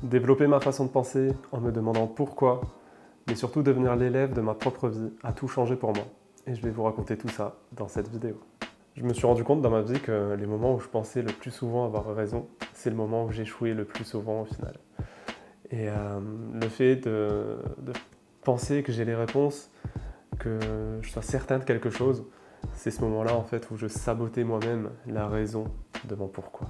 Développer ma façon de penser en me demandant pourquoi, mais surtout devenir l'élève de ma propre vie a tout changé pour moi. Et je vais vous raconter tout ça dans cette vidéo. Je me suis rendu compte dans ma vie que les moments où je pensais le plus souvent avoir raison, c'est le moment où j'échouais le plus souvent au final. Et le fait de penser que j'ai les réponses, que je sois certain de quelque chose, c'est ce moment-là en fait où je sabotais moi-même la raison de mon pourquoi.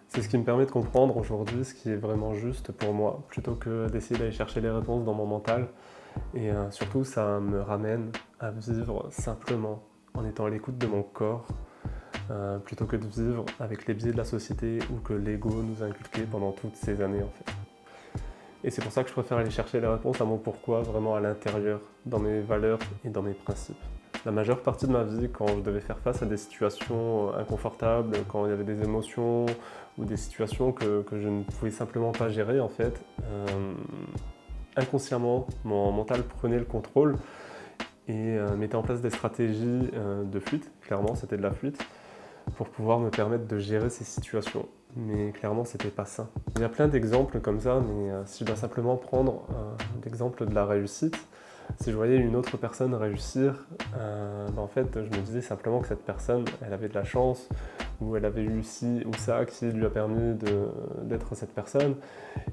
C'est ce qui me permet de comprendre aujourd'hui ce qui est vraiment juste pour moi, plutôt que d'essayer d'aller chercher les réponses dans mon mental. Et surtout, ça me ramène à vivre simplement en étant à l'écoute de mon corps, plutôt que de vivre avec les biais de la société ou que l'ego nous a inculqués pendant toutes ces années en fait. Et c'est pour ça que je préfère aller chercher les réponses à mon pourquoi vraiment à l'intérieur, dans mes valeurs et dans mes principes. La majeure partie de ma vie, quand je devais faire face à des situations inconfortables, quand il y avait des émotions ou des situations que je ne pouvais simplement pas gérer, en fait, inconsciemment, mon mental prenait le contrôle et mettait en place des stratégies de fuite. Clairement, c'était de la fuite pour pouvoir me permettre de gérer ces situations. Mais clairement, c'était pas sain. Il y a plein d'exemples comme ça, mais si je dois simplement prendre l'exemple de la réussite, si je voyais une autre personne réussir, en fait, je me disais simplement que cette personne, elle avait de la chance, ou elle avait eu ci ou ça qui lui a permis d'être cette personne.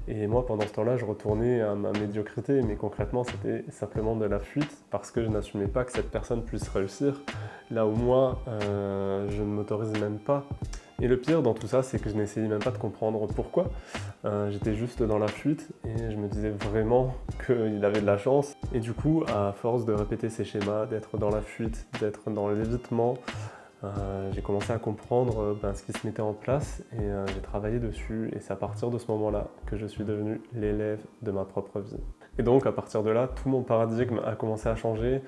Et moi, pendant ce temps-là, je retournais à ma médiocrité, mais concrètement, c'était simplement de la fuite, parce que je n'assumais pas que cette personne puisse réussir, là où moi, je ne m'autorise même pas. Et le pire dans tout ça, c'est que je n'essayais même pas de comprendre pourquoi. J'étais juste dans la fuite et je me disais vraiment qu'il avait de la chance. Et du coup, à force de répéter ces schémas, d'être dans la fuite, d'être dans l'évitement, j'ai commencé à comprendre ce qui se mettait en place et j'ai travaillé dessus. Et c'est à partir de ce moment-là que je suis devenu l'élève de ma propre vie. Et donc, à partir de là, tout mon paradigme a commencé à changer.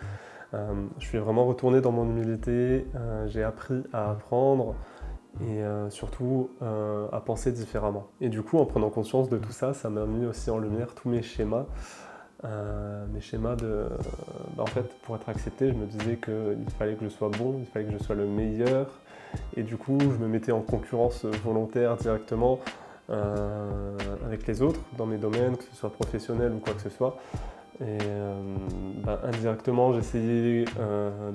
Je suis vraiment retourné dans mon humilité, j'ai appris à apprendre et surtout à penser différemment. Et du coup, en prenant conscience de tout ça, ça m'a mis aussi en lumière tous mes schémas. Mes schémas en fait, pour être accepté, je me disais qu'il fallait que je sois bon, il fallait que je sois le meilleur. Et du coup, je me mettais en concurrence volontaire directement avec les autres dans mes domaines, que ce soit professionnel ou quoi que ce soit. Et indirectement, j'essayais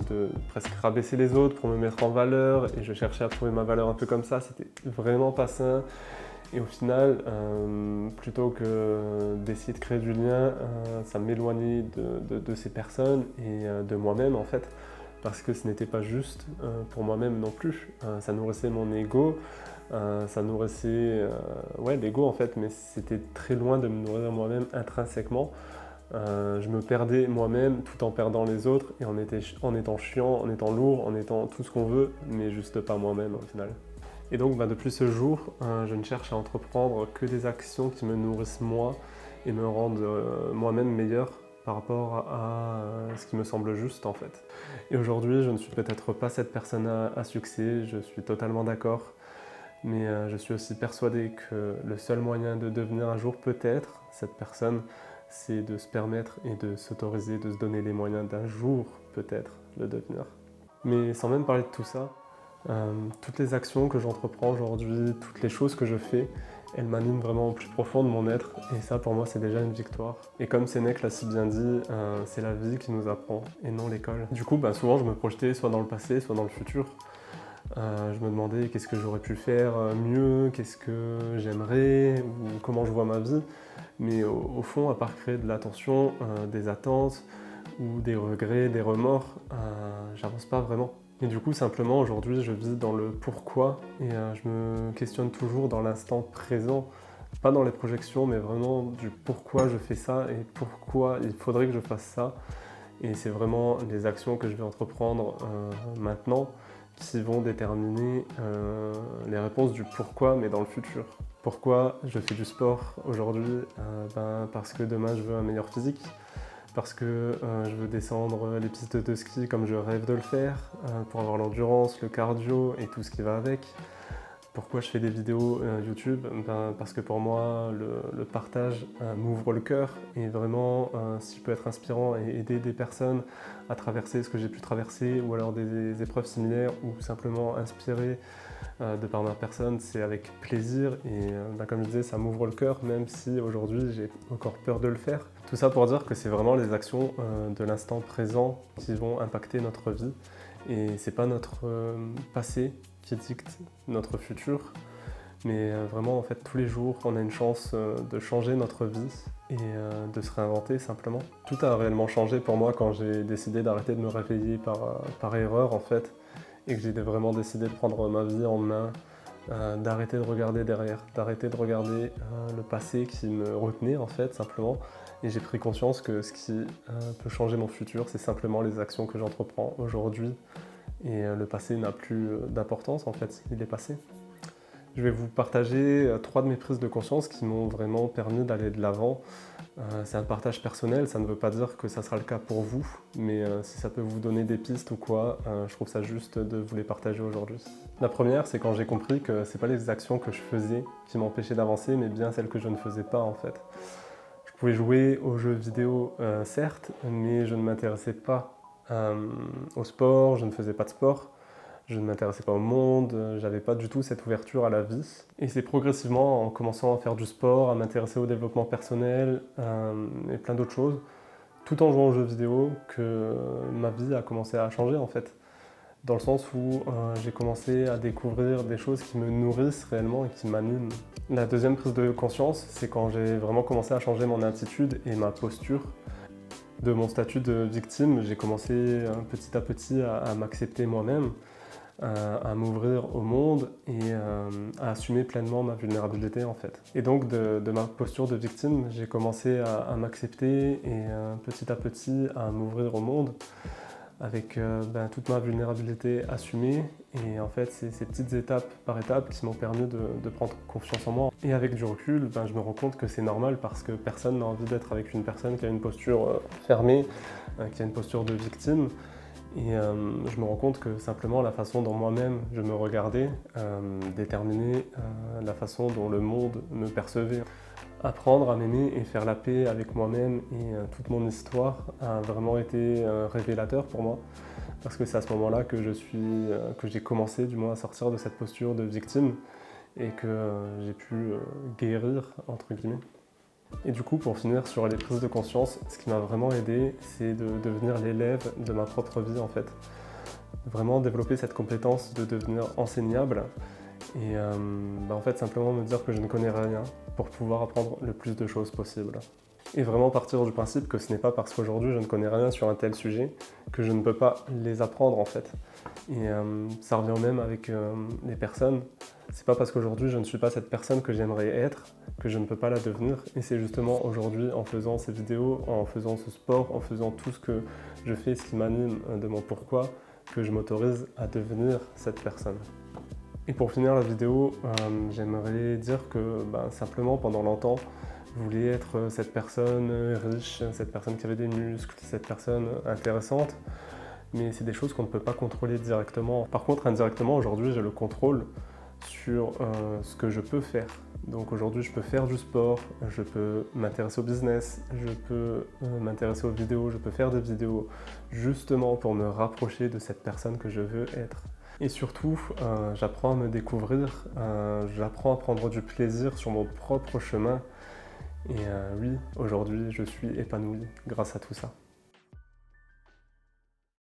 de presque rabaisser les autres pour me mettre en valeur et je cherchais à trouver ma valeur un peu comme ça. C'était vraiment pas sain. Et au final, plutôt que d'essayer de créer du lien, ça m'éloignait de ces personnes et de moi-même en fait, parce que ce n'était pas juste pour moi-même non plus. Ça nourrissait mon ego, ça nourrissait l'ego en fait, mais c'était très loin de me nourrir moi-même intrinsèquement. Je me perdais moi-même tout en perdant les autres et en étant chiant, en étant lourd, en étant tout ce qu'on veut, mais juste pas moi-même au final. Et donc depuis ce jour, je ne cherche à entreprendre que des actions qui me nourrissent moi et me rendent moi-même meilleur par rapport à ce qui me semble juste en fait. Et aujourd'hui, je ne suis peut-être pas cette personne à succès, je suis totalement d'accord, mais je suis aussi persuadé que le seul moyen de devenir un jour peut-être cette personne, c'est de se permettre et de s'autoriser, de se donner les moyens d'un jour peut-être le devenir. Mais sans même parler de tout ça, toutes les actions que j'entreprends aujourd'hui, toutes les choses que je fais, elles m'animent vraiment au plus profond de mon être et ça pour moi c'est déjà une victoire. Et comme Sénèque l'a si bien dit, c'est la vie qui nous apprend et non l'école. Du coup souvent je me projetais soit dans le passé, soit dans le futur. Je me demandais qu'est-ce que j'aurais pu faire mieux, qu'est-ce que j'aimerais ou comment je vois ma vie. Mais au fond, à part créer de l'attention, des attentes ou des regrets, des remords, j'avance pas vraiment. Et du coup, simplement, aujourd'hui, je vis dans le pourquoi et je me questionne toujours dans l'instant présent, pas dans les projections, mais vraiment du pourquoi je fais ça et pourquoi il faudrait que je fasse ça. Et c'est vraiment les actions que je vais entreprendre maintenant qui vont déterminer les réponses du pourquoi, mais dans le futur. Pourquoi je fais du sport aujourd'hui parce que demain je veux un meilleur physique, parce que je veux descendre les pistes de ski comme je rêve de le faire, pour avoir l'endurance, le cardio et tout ce qui va avec. Pourquoi je fais des vidéos YouTube? Parce que pour moi, le partage m'ouvre le cœur et vraiment, si je peux être inspirant et aider des personnes à traverser ce que j'ai pu traverser ou alors des épreuves similaires ou simplement inspirer de par ma personne, c'est avec plaisir et comme je disais, ça m'ouvre le cœur même si aujourd'hui j'ai encore peur de le faire. Tout ça pour dire que c'est vraiment les actions de l'instant présent qui vont impacter notre vie et c'est pas notre passé qui dicte notre futur, mais vraiment en fait tous les jours on a une chance de changer notre vie et de se réinventer simplement. Tout a réellement changé pour moi quand j'ai décidé d'arrêter de me réveiller par erreur en fait et que j'ai vraiment décidé de prendre ma vie en main, d'arrêter de regarder derrière, d'arrêter de regarder le passé qui me retenait en fait simplement et j'ai pris conscience que ce qui peut changer mon futur c'est simplement les actions que j'entreprends aujourd'hui. Et le passé n'a plus d'importance en fait, il est passé. Je vais vous partager 3 de mes prises de conscience qui m'ont vraiment permis d'aller de l'avant. C'est un partage personnel, ça ne veut pas dire que ça sera le cas pour vous, mais si ça peut vous donner des pistes ou quoi, je trouve ça juste de vous les partager aujourd'hui. La première, c'est quand j'ai compris que c'est pas les actions que je faisais qui m'empêchaient d'avancer, mais bien celles que je ne faisais pas en fait. Je pouvais jouer aux jeux vidéo certes, mais je ne m'intéressais pas au sport, je ne faisais pas de sport, je ne m'intéressais pas au monde, j'avais pas du tout cette ouverture à la vie. Et c'est progressivement en commençant à faire du sport, à m'intéresser au développement personnel et plein d'autres choses, tout en jouant aux jeux vidéo, que ma vie a commencé à changer en fait. Dans le sens où j'ai commencé à découvrir des choses qui me nourrissent réellement et qui m'animent. La deuxième prise de conscience, c'est quand j'ai vraiment commencé à changer mon attitude et ma posture. De mon statut de victime, j'ai commencé petit à petit à m'accepter moi-même, à m'ouvrir au monde et à assumer pleinement ma vulnérabilité en fait. Et donc de ma posture de victime, j'ai commencé à m'accepter et petit à petit à m'ouvrir au monde avec toute ma vulnérabilité assumée. Et en fait, c'est ces petites étapes par étapes qui m'ont permis de prendre confiance en moi. Et avec du recul, je me rends compte que c'est normal parce que personne n'a envie d'être avec une personne qui a une posture fermée, qui a une posture de victime. Et je me rends compte que simplement la façon dont moi-même je me regardais déterminait la façon dont le monde me percevait. Apprendre à m'aimer et faire la paix avec moi-même et toute mon histoire a vraiment été révélateur pour moi. Parce que c'est à ce moment-là que j'ai commencé du moins à sortir de cette posture de victime et que j'ai pu guérir entre guillemets. Et du coup, pour finir sur les prises de conscience, ce qui m'a vraiment aidé, c'est de devenir l'élève de ma propre vie en fait. Vraiment développer cette compétence de devenir enseignable et en fait simplement me dire que je ne connais rien pour pouvoir apprendre le plus de choses possible. Et vraiment partir du principe que ce n'est pas parce qu'aujourd'hui je ne connais rien sur un tel sujet que je ne peux pas les apprendre en fait. Et ça revient même avec les personnes. C'est pas parce qu'aujourd'hui je ne suis pas cette personne que j'aimerais être que je ne peux pas la devenir. Et c'est justement aujourd'hui en faisant ces vidéos, en faisant ce sport, en faisant tout ce que je fais, ce qui m'anime de mon pourquoi, que je m'autorise à devenir cette personne. Et pour finir la vidéo, j'aimerais dire que simplement pendant longtemps, je voulais être cette personne riche, cette personne qui avait des muscles, cette personne intéressante. Mais c'est des choses qu'on ne peut pas contrôler directement. Par contre, indirectement, aujourd'hui, j'ai le contrôle sur ce que je peux faire. Donc aujourd'hui, je peux faire du sport, je peux m'intéresser au business, je peux m'intéresser aux vidéos, je peux faire des vidéos justement pour me rapprocher de cette personne que je veux être. Et surtout, j'apprends à me découvrir, j'apprends à prendre du plaisir sur mon propre chemin. Et oui, aujourd'hui, je suis épanoui grâce à tout ça.